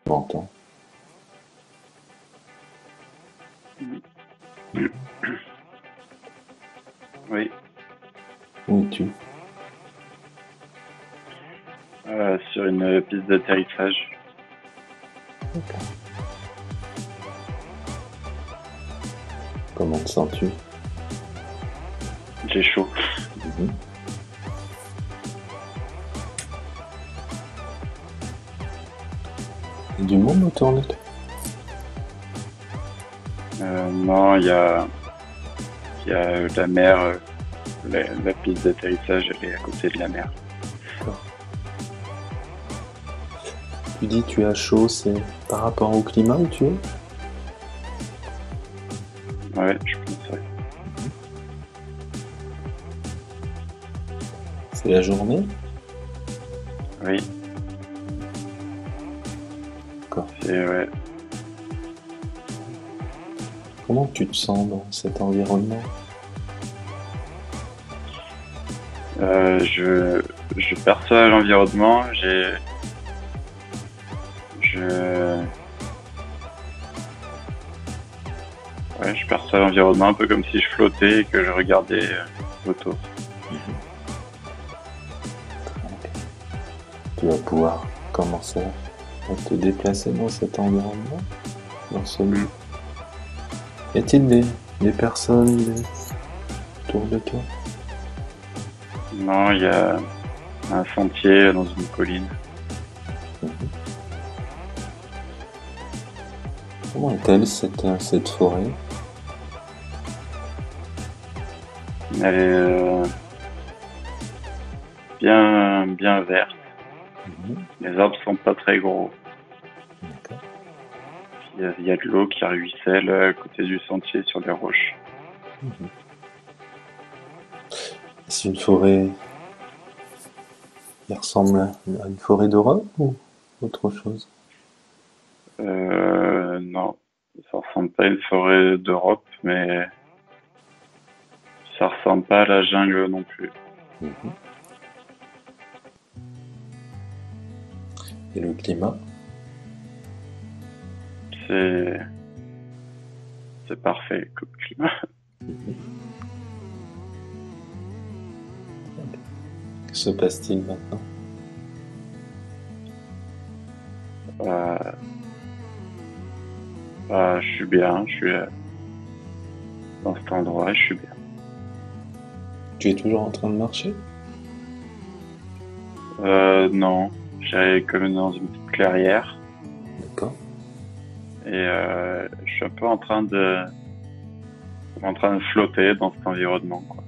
M'entends? Oui, Où es-tu? sur une piste d'atterrissage. D'accord. Comment te sens-tu? J'ai chaud. Mhm. Il y a du monde autour de toi? Non, il y a la mer. La piste d'atterrissage, elle est à côté de la mer. D'accord. Tu dis tu as chaud, c'est par rapport au climat où tu es? Ouais, je pense, ouais. C'est la journée? Oui, D'accord. ouais. Comment tu te sens dans cet environnement? Je perçois l'environnement, je, ouais, je perçois l'environnement un peu comme si je flottais et que je regardais autour. Tu vas pouvoir commencer à te déplacer dans cet environnement, dans ce lieu. Y a-t-il des personnes autour de toi? Non, il y a un sentier dans une colline. Comment est-elle cette forêt? Elle est bien verte. Les arbres sont pas très gros. D'accord. Il y a de l'eau qui ruisselle à côté du sentier sur les roches. C'est une forêt qui ressemble à une forêt d'Europe ou autre chose? Non, ça ressemble pas à une forêt d'Europe, mais ça ressemble pas à la jungle non plus. Et le climat? C'est parfait comme climat. Que se passe-t-il maintenant? Je suis bien, je suis dans cet endroit, je suis bien. Tu es toujours en train de marcher? Non, j'allais comme dans une petite clairière D'accord. et je suis un peu en train de flotter dans cet environnement, quoi.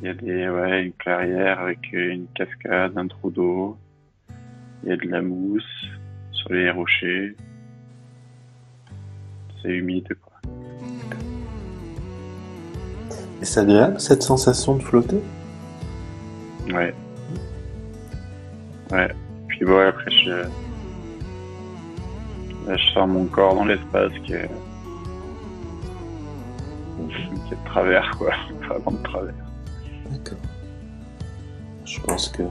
Il y a une clairière avec une cascade, un trou d'eau. Il y a de la mousse sur les rochers. C'est humide, quoi. Et c'est agréable cette sensation de flotter? Ouais. Ouais. Puis bon, après, je sens mon corps dans l'espace qui est de travers, quoi. Vraiment de travers. D'accord. Je pense que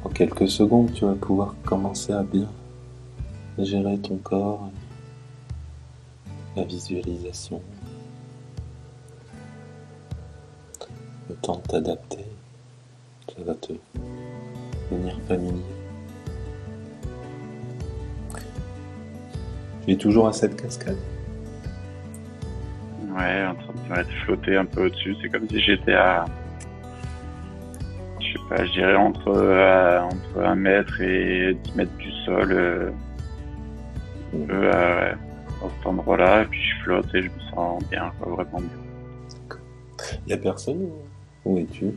en quelques secondes, tu vas pouvoir commencer à bien gérer ton corps, la visualisation, le temps de t'adapter. Ça va te devenir familier. Tu es toujours à cette cascade? Ouais, en train de flotter un peu au-dessus. C'est comme si j'étais à, je sais pas, je dirais entre 1 mètre et 10 mètres du sol. Dans cet endroit-là, et puis je flotte et je me sens bien, quoi, vraiment bien. Il n'y a personne? Où es-tu?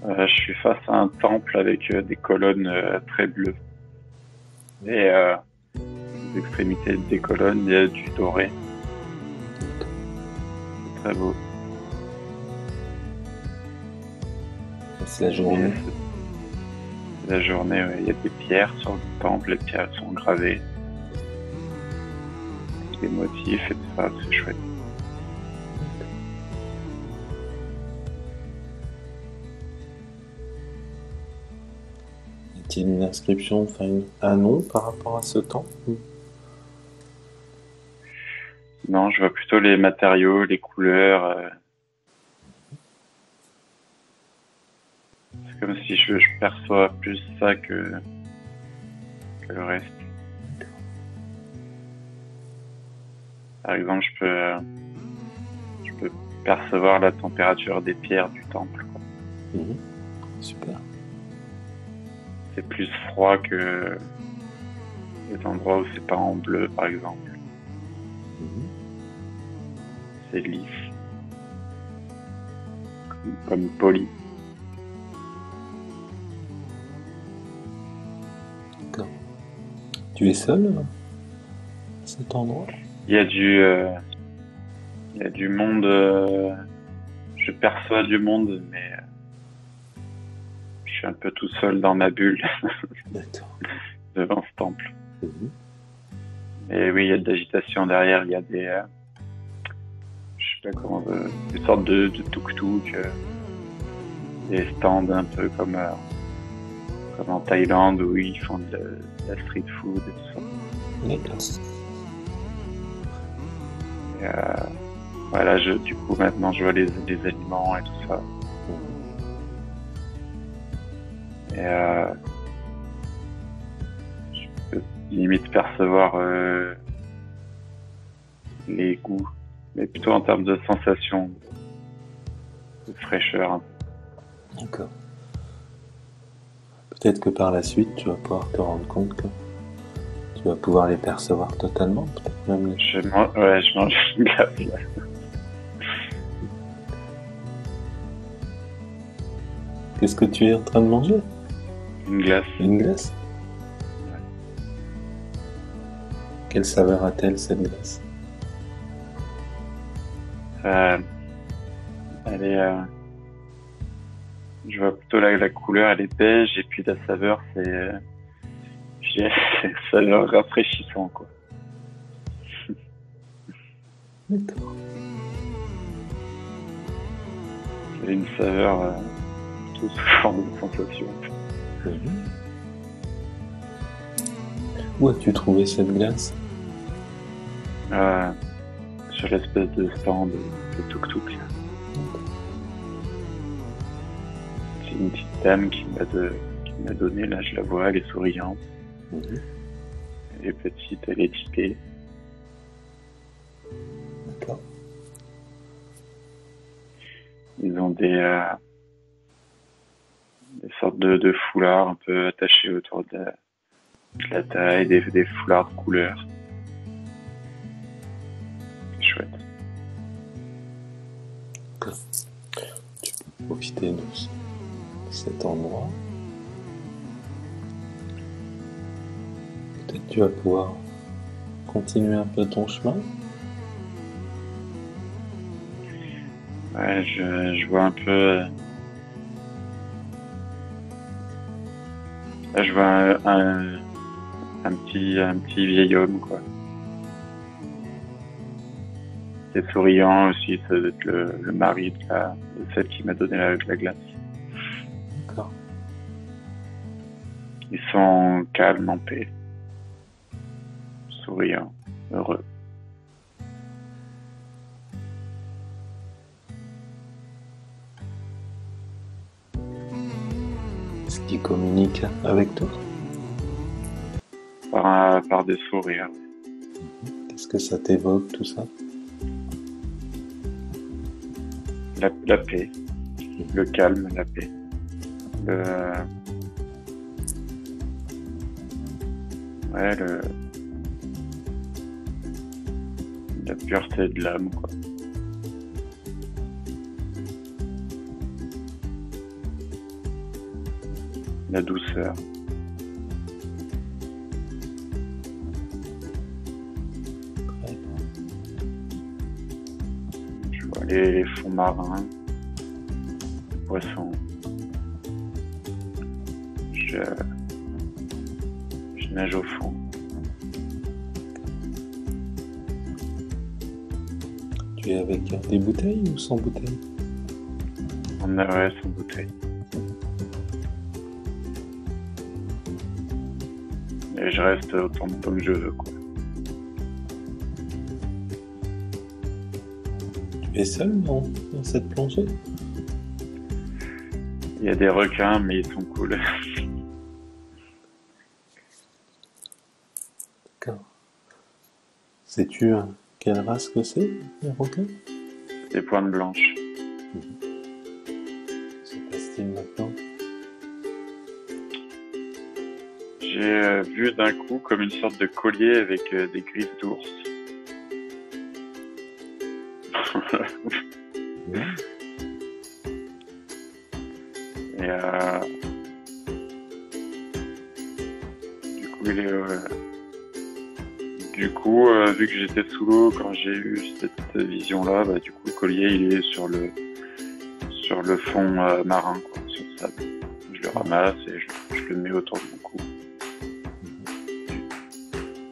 Je suis face à un temple avec des colonnes très bleues. Et aux extrémités des colonnes, il y a du doré. C'est très beau. C'est la journée. C'est la journée, ouais. Il y a des pierres sur le temple, les pierres sont gravées. les motifs et tout ça, c'est chouette. Y a-t-il une inscription, enfin un nom par rapport à ce temps? Non, je vois plutôt les matériaux, les couleurs. C'est comme si je perçois plus ça que le reste. Par exemple, je peux percevoir la température des pierres du temple, quoi. Super. C'est plus froid que les endroits où c'est pas en bleu, par exemple. C'est lisse, comme poli. D'accord. Tu es seul à cet endroit? Il y a du monde. Je perçois du monde, mais je suis un peu tout seul dans ma bulle D'accord. devant ce temple. Et oui, il y a de l'agitation derrière. Il y a des, je sais pas comment, des sortes de tuk-tuk, des stands un peu comme en Thaïlande où ils font de la street food et tout ça. D'accord. Et, voilà, du coup, maintenant, je vois les aliments et tout ça. Et je peux limite percevoir les goûts, mais plutôt en termes de sensation, de fraîcheur. D'accord. Peut-être que par la suite, tu vas pouvoir te rendre compte que tu vas pouvoir les percevoir totalement, peut-être même les... Je mange une glace là. Qu'est-ce que tu es en train de manger? Une glace. Une glace? Ouais. Quelle saveur a-t-elle cette glace? Elle est, je vois plutôt la couleur, elle est beige, et puis la saveur, c'est une saveur rafraîchissant, quoi. D'accord. C'est une saveur plutôt sous forme de sensation. Où as-tu trouvé cette glace? Sur l'espèce de stand de tuk-tuk. C'est une petite dame qui m'a donné, là je la vois, elle est souriante. Elle est petite, elle est typée. D'accord. Ils ont des sortes de foulards un peu attachés autour de la taille, des foulards de couleur. C'est chouette. D'accord. Tu peux profiter de cet endroit. Peut-être tu vas pouvoir continuer un peu ton chemin. Ouais, je vois un peu. Là, je vois un petit vieil homme, quoi. C'est souriant aussi, ça doit être le mari de celle qui m'a donné la glace. D'accord. Ils sont calmes, en paix, souriants, heureux. Est-ce qu'ils communiquent avec toi? Par des sourires. Qu'est-ce que ça t'évoque, tout ça? La paix, le calme, la paix. La pureté de l'âme, quoi. La douceur. Je vois les fonds marins, les poissons. Je nage au fond. Et avec des bouteilles ou sans bouteilles? On a, ouais, sans bouteille. Et je reste autant de temps que je veux, quoi. Tu es seul dans cette plongée? Il y a des requins, mais ils sont cool. D'accord. Sais-tu quelle race que c'est, les requins? Des pointes blanches. Se passe-t-il maintenant? J'ai vu d'un coup comme une sorte de collier avec des griffes d'ours. Oui. Et du coup, vu que j'étais sous l'eau quand j'ai eu cette vision-là, bah, du coup, le collier, il est sur le fond marin, quoi, sur le sable. Je le ramasse et je le mets autour de mon cou.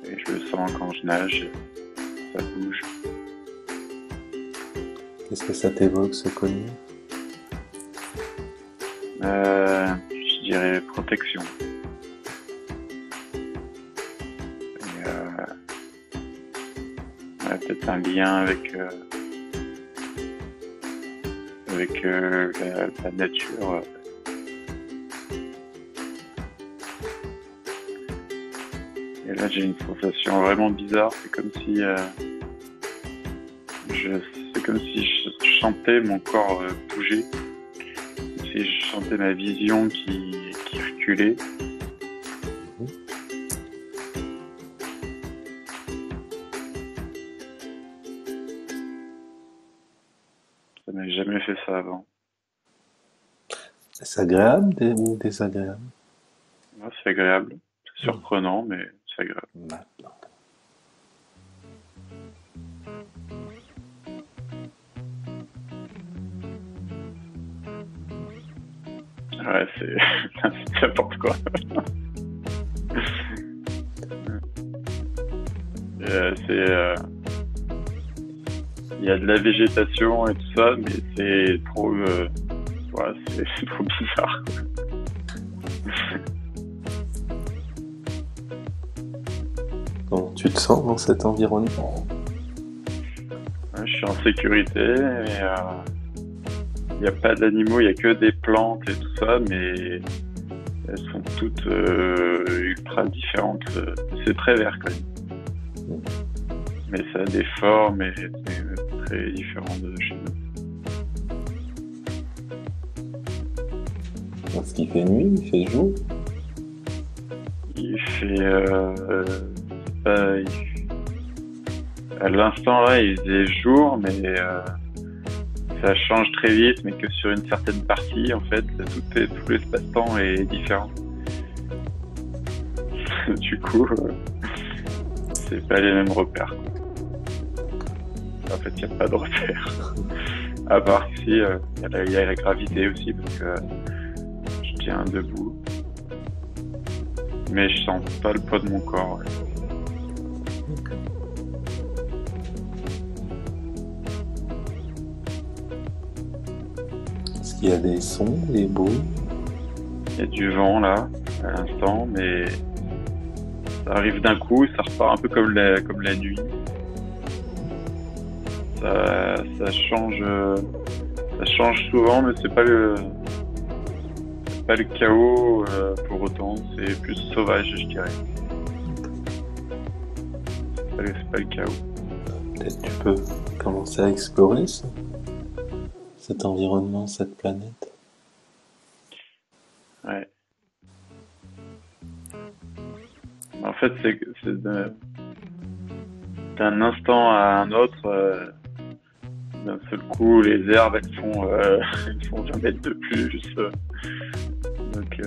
Et je le sens quand je nage, ça bouge. Qu'est-ce que ça t'évoque, ce collier? Je dirais protection. Et, ouais, peut-être un lien avec la nature. Et là, j'ai une sensation vraiment bizarre. C'est comme si je sentais mon corps bouger. Comme si je sentais ma vision qui reculait. Ça m'a jamais fait ça avant. Est-ce agréable ou désagréable? Ouais, c'est agréable. C'est surprenant, mais c'est agréable. Maintenant. Ouais, c'est n'importe quoi. Il y a de la végétation et tout ça, mais c'est trop, ouais, c'est trop bizarre, quoi. Comment tu te sens dans cet environnement? Ouais, je suis en sécurité, mais il n'y a pas d'animaux, il n'y a que des plantes et tout ça, mais elles sont toutes ultra différentes. C'est très vert quand même. Mais ça a des formes et c'est très différent de chez nous. Est-ce qu'il fait nuit, il fait jour? Il fait... à l'instant là, il faisait jour, mais ça change très vite, mais que sur une certaine partie, en fait, tout l'espace-temps est différent. Du coup, c'est pas les mêmes repères, quoi. En fait, il n'y a pas de repères. À part si il y a la gravité aussi, parce que je tiens debout. Mais je sens pas le poids de mon corps. Ouais. Est-ce qu'il y a des sons, des bruits? Il y a du vent là, à l'instant, mais ça arrive d'un coup, ça repart un peu comme la nuit. Ça change souvent, mais c'est pas le chaos pour autant, c'est plus sauvage, je dirais. C'est pas le chaos. Peut-être tu peux commencer à explorer cet environnement, cette planète. Ouais. En fait, c'est d'un instant à un autre, d'un seul coup, les herbes, elles font 20 mètres de plus. Donc,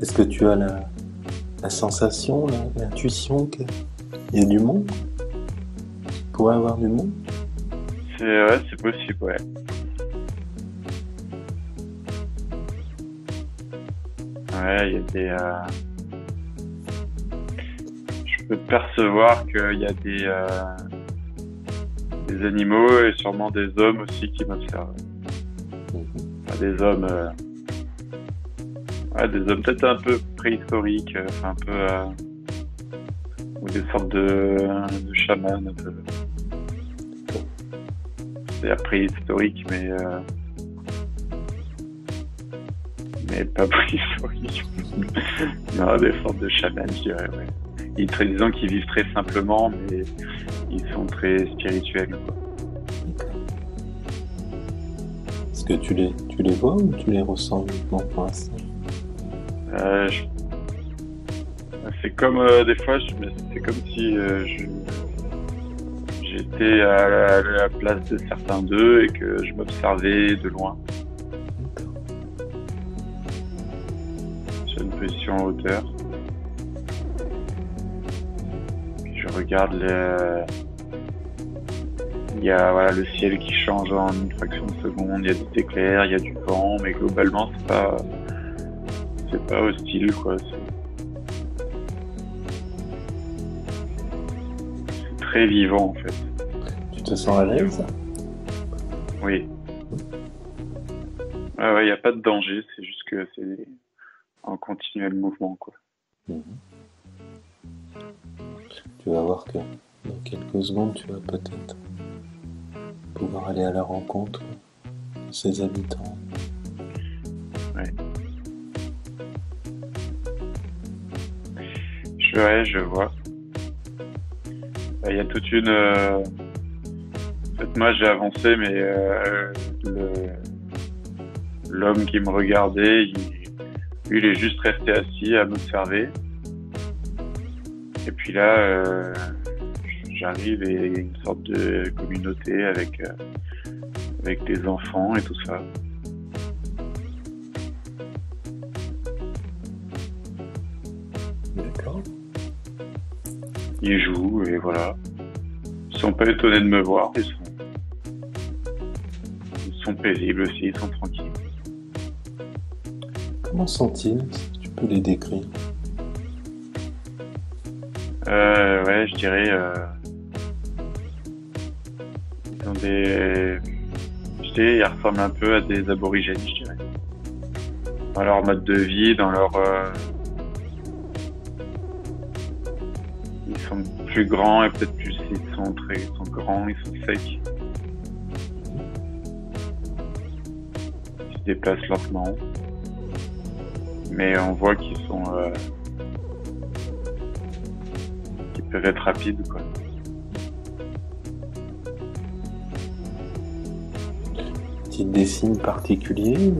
Est-ce que tu as la sensation, l'intuition qu'il y a du monde? Il pourrait y avoir du monde? c'est possible, ouais. Ouais, il y a je peux percevoir qu'il y a des animaux et sûrement des hommes aussi qui m'observent. Enfin, des hommes peut-être un peu préhistoriques, enfin, un peu ou des sortes de chamans un peu. C'est préhistorique mais pas préhistorique. Non, des sortes de chamans, je dirais, ouais. Disons qu'ils vivent très simplement, mais ils sont très spirituels, quoi. Est-ce que tu les vois ou tu les ressens uniquement pour l'instant? C'est comme des fois, c'est comme si j'étais à la place de certains d'eux et que je m'observais de loin. Sur une position en hauteur. Puis je regarde il y a le ciel qui change en une fraction de seconde, il y a des éclairs, il y a du vent, mais globalement c'est pas hostile, quoi. C'est très vivant, en fait. Tu te sens à l'aise? Oui. Ouais, il n'y a pas de danger, c'est juste que c'est en continuel mouvement, quoi. Tu vas voir que dans quelques secondes, tu vas peut-être pouvoir aller à la rencontre de ces habitants. Ouais. Je vois. Il y a toute une... En fait, moi, j'ai avancé, mais l'homme qui me regardait, lui, il est juste resté assis à m'observer. Et puis là, j'arrive et il y a une sorte de communauté avec des enfants et tout ça. D'accord. Ils jouent et voilà. Ils sont pas étonnés de me voir, ils sont paisibles aussi, ils sont tranquilles. Comment sont-ils? Est-ce que tu peux les décrire? Ouais, je dirais... ils ont ils ressemblent un peu à des aborigènes, je dirais. Dans leur mode de vie, dans leur... Ils sont plus grands et peut-être plus... Ils sont grands, ils sont secs. Ils se déplacent lentement. Mais on voit qu'ils sont... qu'ils peuvent être rapides, quoi. Des signes particuliers?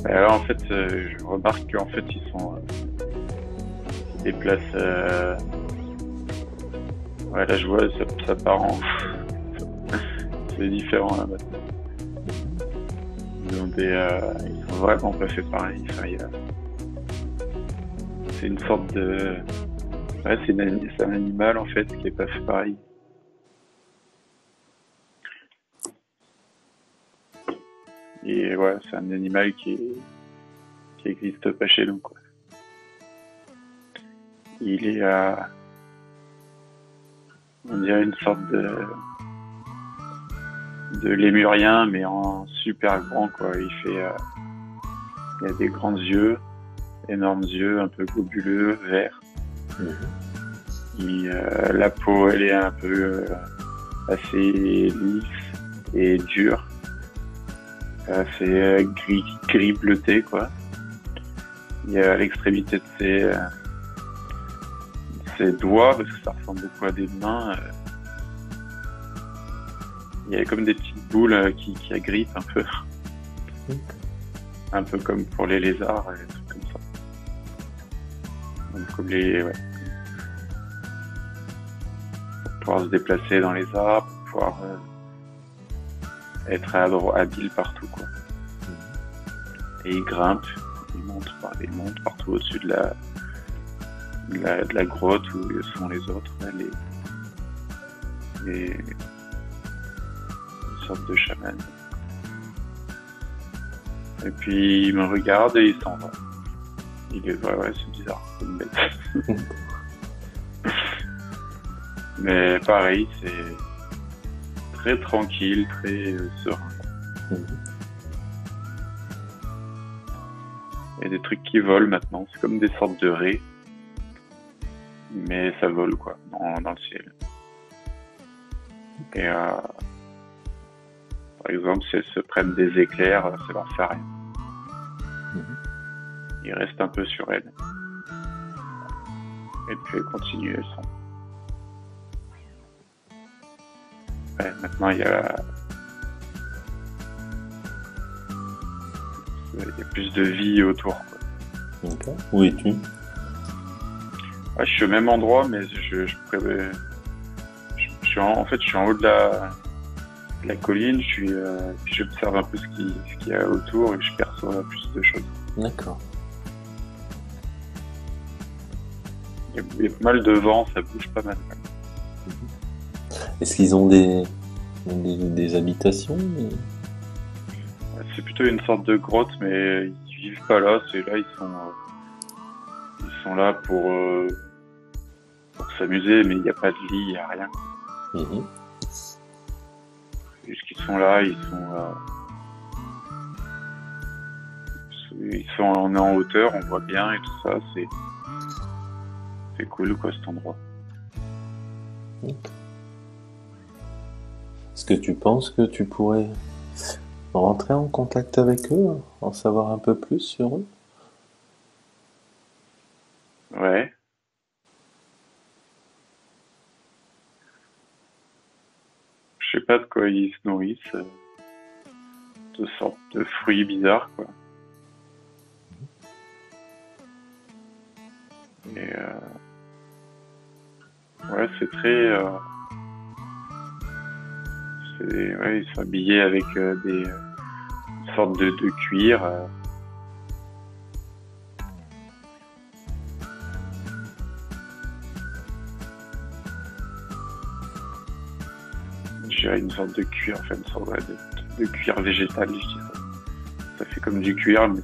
Alors, en fait, je remarque qu'en fait, ils se déplacent... Ouais, là, je vois, ça part en... C'est différent, là, maintenant. Ils sont vraiment pas fait pareil. Enfin, c'est une sorte de... Ouais, c'est un animal, en fait, qui est pas fait pareil. Et ouais, c'est un animal qui existe pas chez nous, quoi. Il est on dirait une sorte de lémurien, mais en super grand, quoi. Il a des grands yeux, énormes yeux, un peu globuleux, verts. La peau, elle est un peu assez lisse et dure. C'est gris bleuté, quoi. Il y a à l'extrémité de ses doigts, parce que ça ressemble beaucoup à des mains, il y a comme des petites boules qui agrippent un peu. Un peu comme pour les lézards et des trucs comme ça. Donc comme ouais. Pour pouvoir se déplacer dans les arbres, pour pouvoir être habile partout, quoi. Et il grimpe, il monte partout au-dessus de la grotte où sont les autres, les sortes de chamans. Et puis il me regarde et il s'en va. Il est ouais, c'est bizarre, c'est une bête. Mais pareil, c'est très tranquille, très serein. Il y a des trucs qui volent maintenant, c'est comme des sortes de raies. Mais ça vole quoi, dans le ciel. Et par exemple, si elles se prennent des éclairs, ça leur fait rien. Ils restent un peu sur elles. Et puis elles continuent, elles sont. Ouais, maintenant il y a plus de vie autour quoi. D'accord. Où es-tu? Ouais, je suis au même endroit, mais je suis en fait je suis en haut de la colline. Puis j'observe un peu ce qu'il y a autour et je perçois plus de choses. D'accord. Il y a pas mal de vent, ça bouge pas mal. Est-ce qu'ils ont des habitations? Ouais, c'est plutôt une sorte de grotte, mais ils vivent pas là. C'est là, ils sont là pour s'amuser, mais il n'y a pas de lit, il n'y a rien. Juste qu'ils sont là, on est en hauteur, on voit bien et tout ça, c'est cool quoi cet endroit. Est-ce que tu penses que tu pourrais rentrer en contact avec eux, en savoir un peu plus sur eux? Ouais. Je sais pas de quoi ils se nourrissent, de sortes de fruits bizarres quoi. Et ouais, c'est très ouais, ils sont habillés avec des sortes de cuir. J'ai une sorte de cuir, enfin une sorte de cuir végétal, je dis ça. Ça fait comme du cuir, mais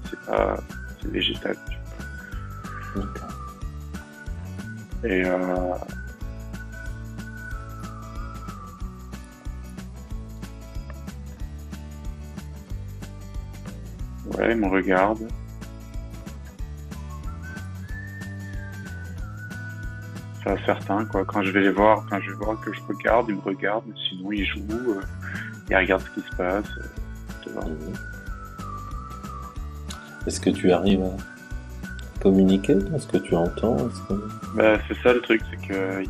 c'est végétal. D'accord. Et ouais, ils me regardent. C'est certain quoi. Quand je vais voir que je regarde, ils me regardent. Sinon, ils jouent, ils regardent ce qui se passe. Est-ce que tu arrives à communiquer? Est-ce que tu entends? Bah, c'est ça le truc, c'est que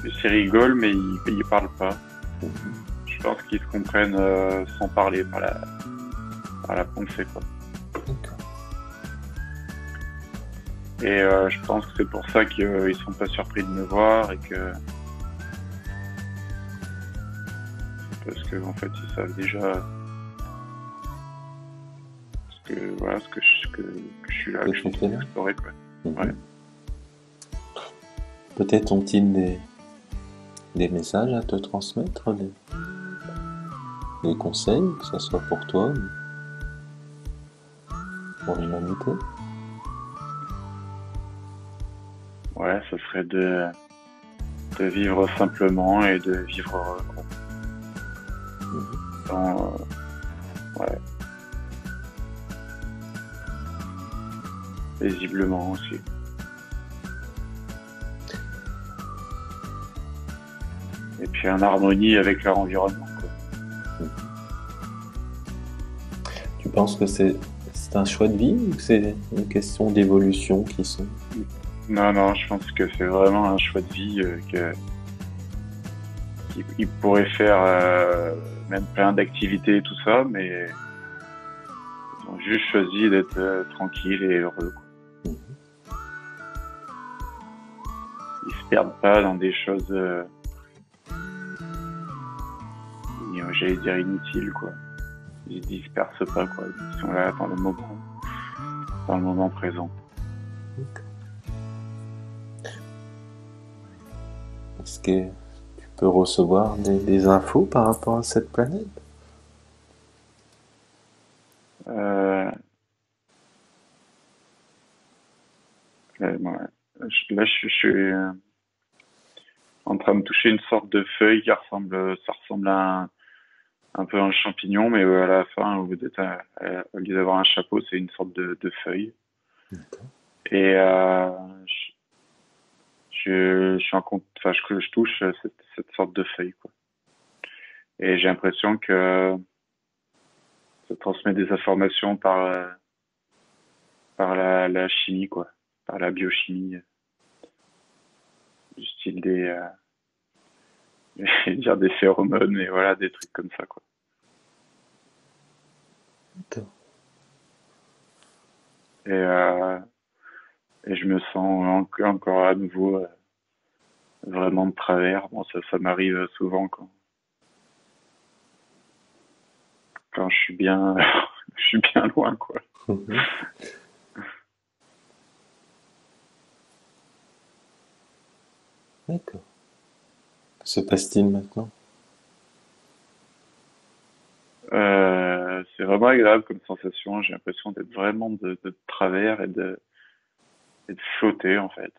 ils rigolent, mais ils parlent pas. Je pense qu'ils se comprennent sans parler, par la pensée quoi. D'accord. Et je pense que c'est pour ça qu'ils sont pas surpris de me voir et que parce que en fait ils savent déjà ce que je suis là, que je suis en train d'explorer quoi. Ouais. Peut-être ont-ils des messages à te transmettre, des conseils, que ce soit pour toi ou pour l'humanité? Ouais, ce serait de vivre simplement et de vivre ouais, paisiblement aussi. Et puis en harmonie avec leur environnement quoi. Tu penses que c'est un choix de vie ou que c'est une question d'évolution qui sont... Non, je pense que c'est vraiment un choix de vie qu'ils pourraient faire même plein d'activités et tout ça, mais ils ont juste choisi d'être tranquilles et heureux quoi. Ils se perdent pas dans des choses j'allais dire inutiles quoi. Ils se dispersent pas quoi. Ils sont là dans le moment présent. Est-ce que tu peux recevoir des infos par rapport à cette planète? Là, je suis en train de toucher une sorte de feuille ça ressemble à un peu un champignon, mais à la fin, au lieu d'avoir un chapeau, c'est une sorte de feuille. D'accord. Et je suis en compte, enfin, je touche cette sorte de feuille, quoi. Et j'ai l'impression que ça transmet des informations par la chimie, quoi, par la biochimie, du style je vais dire des phéromones, mais voilà, des trucs comme ça, quoi. D'accord. Et, euh, et je me sens encore à nouveau vraiment de travers. Bon, ça m'arrive souvent quand je suis bien, je suis bien loin, quoi. Mhm. D'accord. Que se passe-t-il maintenant? C'est vraiment agréable comme sensation. J'ai l'impression d'être vraiment de travers et de flotter, en fait.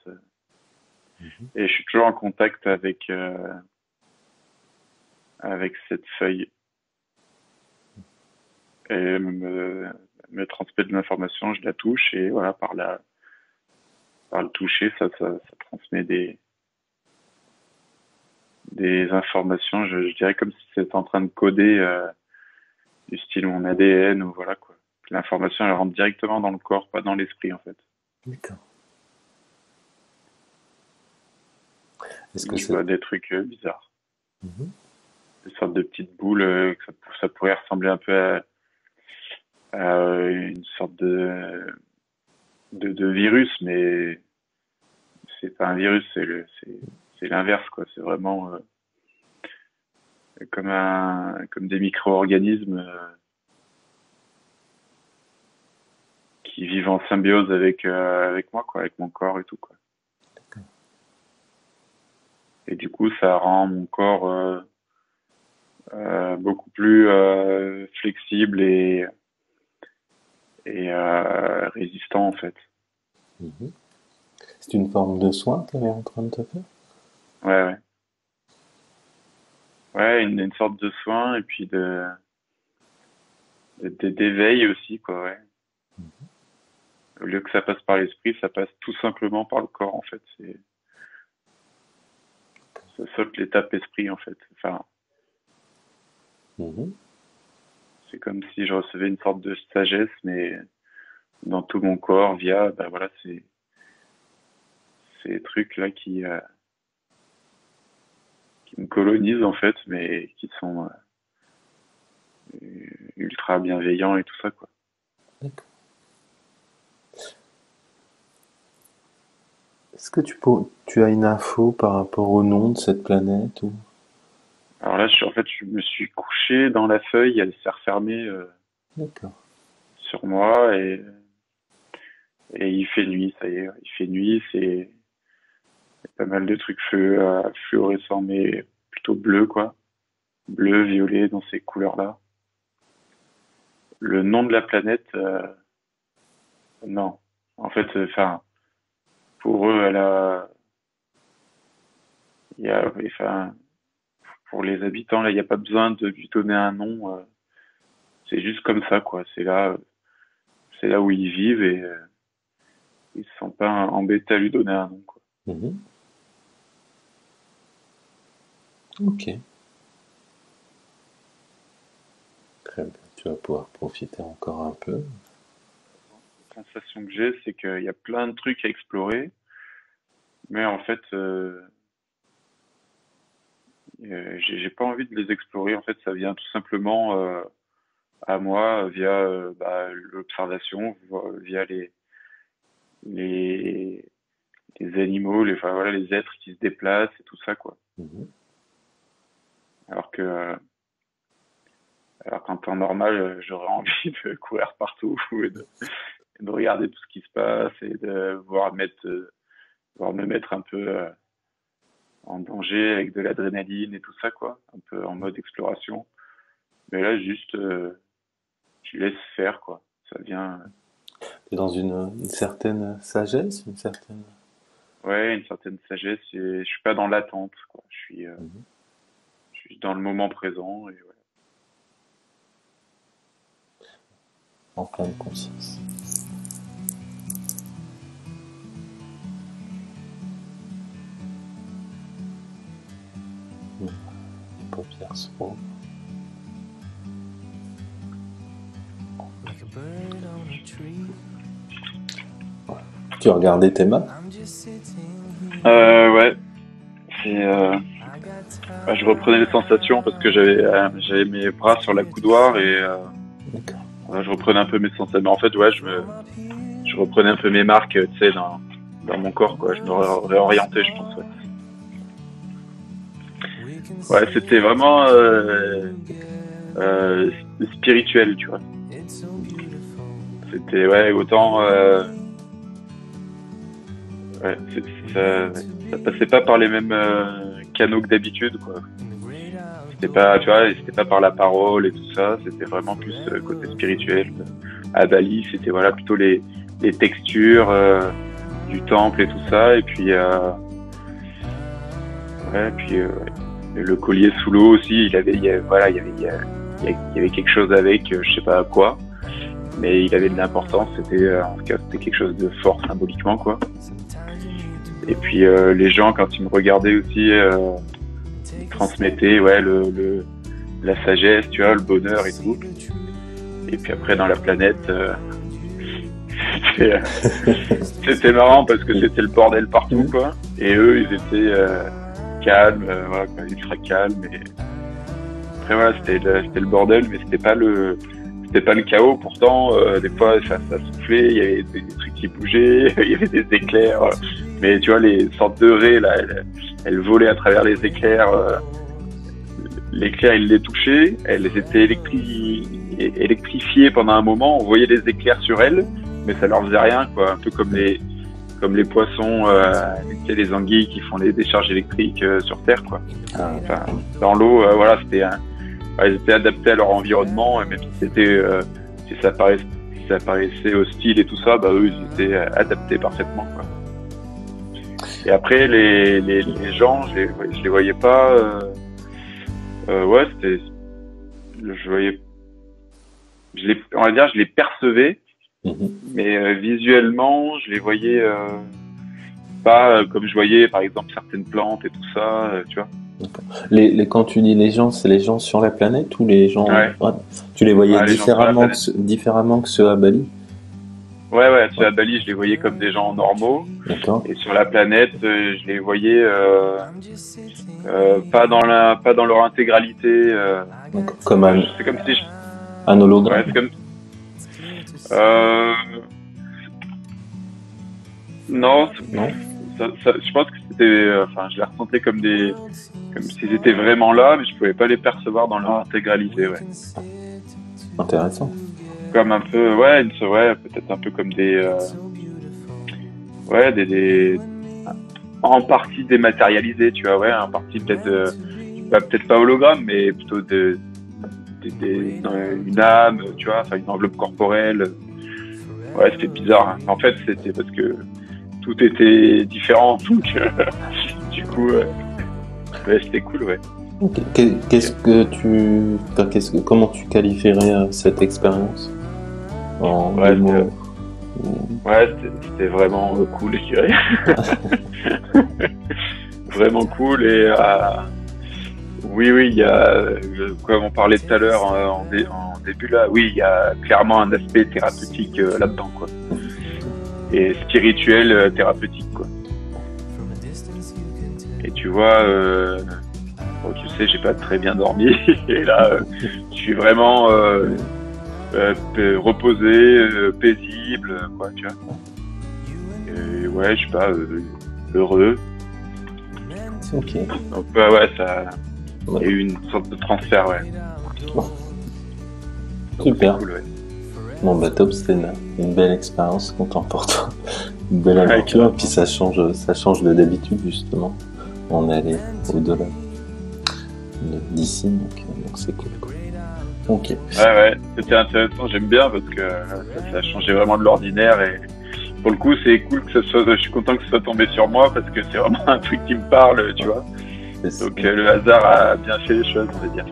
Mhm. Et je suis toujours en contact avec cette feuille. Et me transmet de l'information, je la touche et voilà, par le toucher, ça transmet des informations. Je dirais comme si c'était en train de coder du style mon ADN ou voilà quoi. L'information elle rentre directement dans le corps, pas dans l'esprit en fait. D'accord. Est-ce que Je c'est... vois des trucs bizarres, Mhm. des sortes de petites boules ça pourrait ressembler un peu à une sorte de virus, mais c'est pas un virus, c'est l'inverse quoi. C'est vraiment comme des micro-organismes qui vivent en symbiose avec moi quoi, avec mon corps et tout quoi. D'accord. Et du coup, ça rend mon corps beaucoup plus flexible et résistant en fait. Mhm. C'est une forme de soin que tu es en train de te faire? Ouais, ouais. Ouais, une sorte de soin et puis d'éveil aussi, quoi, ouais. Au lieu que ça passe par l'esprit, ça passe tout simplement par le corps, en fait. Ça saute l'étape esprit, en fait. Enfin, Mhm. c'est comme si je recevais une sorte de sagesse, mais dans tout mon corps via, ben voilà, ces trucs-là qui me colonisent, en fait, mais qui sont ultra bienveillants et tout ça, quoi. D'accord. Est-ce que tu as une info par rapport au nom de cette planète ou... Alors là, en fait, je me suis couché dans la feuille, elle s'est refermée D'accord. sur moi et il fait nuit, ça y est, il fait nuit, c'est pas mal de trucs fluorescents, mais plutôt bleu, quoi. Bleu, violet, dans ces couleurs-là. Le nom de la planète, non. En fait, enfin, pour eux, enfin, pour les habitants, là, il n'y a pas besoin de lui donner un nom. C'est juste comme ça, quoi. C'est là où ils vivent et ils se sont pas embêtés à lui donner un nom, quoi. Mhm. Ok. Très bien. Tu vas pouvoir profiter encore un peu. La sensation que j'ai, c'est qu'il y a plein de trucs à explorer, mais en fait, j'ai pas envie de les explorer. En fait, ça vient tout simplement à moi via bah, l'observation, via les, les animaux, enfin voilà, les êtres qui se déplacent et tout ça, quoi. Mhm. Alors que, alors qu'en temps normal, j'aurais envie de courir partout et de regarder tout ce qui se passe et de voir me mettre un peu en danger avec de l'adrénaline et tout ça, quoi, un peu en mode exploration. Mais là, juste, je laisse faire, quoi. Ça vient. T'es dans une certaine sagesse, une certaine... Ouais, une certaine sagesse et je suis pas dans l'attente, quoi. Mhm. Je suis dans le moment présent et ouais. En pleine conscience. Les paupières s'ouvrent. Tu as regardé tes mains? Ouais, et je reprenais les sensations parce que j'avais mes bras sur la coudoir et D'accord. je reprenais un peu mes sensations. Mais en fait, ouais, je reprenais un peu mes marques, tu sais, dans mon corps, quoi. Je me réorientais, je pense, ouais. Ouais, c'était vraiment euh, spirituel, tu vois. C'était, ouais, autant, ouais, ça passait pas par les mêmes canaux que d'habitude, quoi. C'était pas, tu vois, c'était pas par la parole et tout ça, c'était vraiment plus côté spirituel. À Bali, c'était voilà plutôt les textures du temple et tout ça, et puis ouais, puis ouais. Et le collier sous l'eau aussi, voilà, il y avait quelque chose avec, je sais pas quoi, mais il avait de l'importance. C'était, en tout cas, c'était quelque chose de fort symboliquement, quoi. Et puis les gens, quand ils me regardaient aussi, ils transmettaient, ouais, la sagesse, tu vois, le bonheur et tout. Et puis après, dans la planète, c'était, c'était marrant parce que c'était le bordel partout, quoi. Et eux, ils étaient calmes, voilà, quoi, ultra calmes. Et après, voilà, c'était le bordel, mais c'était pas le chaos. Pourtant, des fois, ça soufflait, il y avait des trucs qui bougeaient, il y avait des éclairs. Mais tu vois, les sortes de raies, là, elles volaient à travers les éclairs. L'éclair, il les touchait, elles étaient électrifiées pendant un moment. On voyait des éclairs sur elles, mais ça leur faisait rien, quoi. Un peu comme les poissons, tu sais, les anguilles qui font les décharges électriques sur Terre, quoi. Enfin, dans l'eau, voilà, ils étaient adaptés à leur environnement, et même si c'était, si ça paraissait hostile et tout ça, bah eux, ils étaient adaptés parfaitement, quoi. Et après, les gens, je les voyais pas. Ouais, on va dire, je les percevais, mais visuellement, je les voyais pas comme je voyais, par exemple, certaines plantes et tout ça, tu vois. Quand tu dis les gens, c'est les gens sur la planète ou les gens... Ouais. Ouais. Tu les voyais Ouais, les gens sur la planète. différemment que ceux à Bali? Ouais, ceux à Bali, je les voyais comme des gens normaux. D'accord. Et sur la planète, je les voyais pas dans leur intégralité. Comme c'est comme si un hologramme. Ouais, c'est comme. Non, Non. je pense que c'était, enfin, je les ressentais comme s'ils étaient vraiment là, mais je pouvais pas les percevoir dans leur intégralité, ouais. Intéressant. Comme un peu, ouais, peut-être un peu comme ouais, en partie dématérialisés, tu vois, ouais, en partie peut-être pas hologramme, mais plutôt une âme, tu vois, enfin une enveloppe corporelle. Ouais, c'était bizarre, hein. En fait, c'était parce que tout était différent, donc du coup, ouais, c'était cool, ouais. Okay. Comment tu qualifierais cette expérience en ouais, mots? Ouais, c'était vraiment cool, je dirais. Vraiment cool et oui, il y a, comme on parlait tout à l'heure en début là, oui, il y a clairement un aspect thérapeutique là-dedans, quoi. Et spirituel thérapeutique, quoi. Et tu vois, bon, tu sais, j'ai pas très bien dormi et là, je suis vraiment reposé, paisible, quoi, tu vois. Et ouais, je sais pas, heureux. Ok. Donc ouais, ça, il y a eu une sorte de transfert, ouais. Super. Cool, ouais. Bon bah top, c'était une belle expérience qu'on t'emporte, une belle aventure, et puis ça change de d'habitude justement. On est allé au-delà d'ici, donc c'est cool. Ok. Ouais, c'était intéressant, j'aime bien parce que ça a changé vraiment de l'ordinaire et pour le coup, c'est cool que je suis content que ça soit tombé sur moi parce que c'est vraiment un truc qui me parle, tu vois. Donc le hasard a bien fait les choses, on va dire.